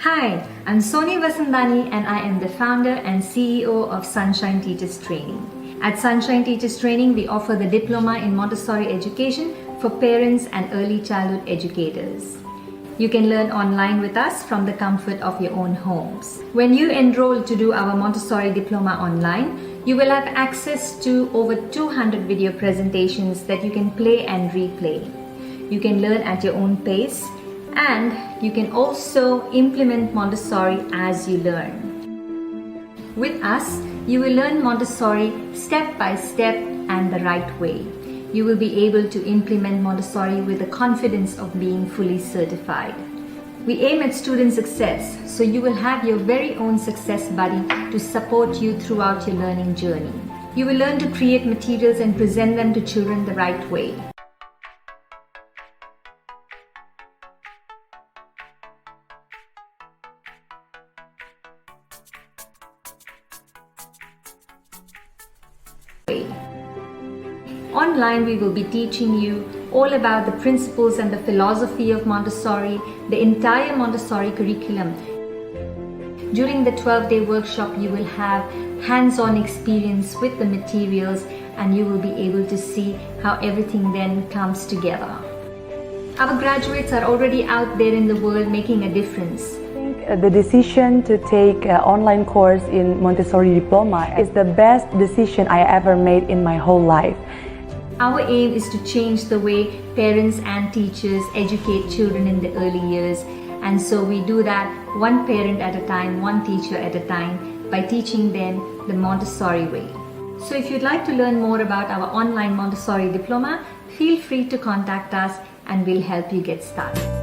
Hi, I'm Soni Vasandani and I am the founder and CEO of Sunshine Teachers Training. At Sunshine Teachers Training, we offer the Diploma in Montessori Education for parents and early childhood educators. You can learn online with us from the comfort of your own homes. When you enroll to do our Montessori Diploma online, you will have access to over 200 video presentations that you can play and replay. You can learn at your own pace, and you can also implement Montessori as you learn. With us, you will learn Montessori step by step and the right way. You will be able to implement Montessori with the confidence of being fully certified. We aim at student success, so you will have your very own success buddy to support you throughout your learning journey. You will learn to create materials and present them to children the right way. Online, we will be teaching you all about the principles and the philosophy of Montessori, the entire Montessori curriculum. During the 12-day workshop, you will have hands-on experience with the materials and you will be able to see how everything then comes together. Our graduates are already out there in the world making a difference. The decision to take an online course in Montessori Diploma is the best decision I ever made in my whole life. Our aim is to change the way parents and teachers educate children in the early years, and so we do that one parent at a time, one teacher at a time, by teaching them the Montessori way. So if you'd like to learn more about our online Montessori Diploma, feel free to contact us and we'll help you get started.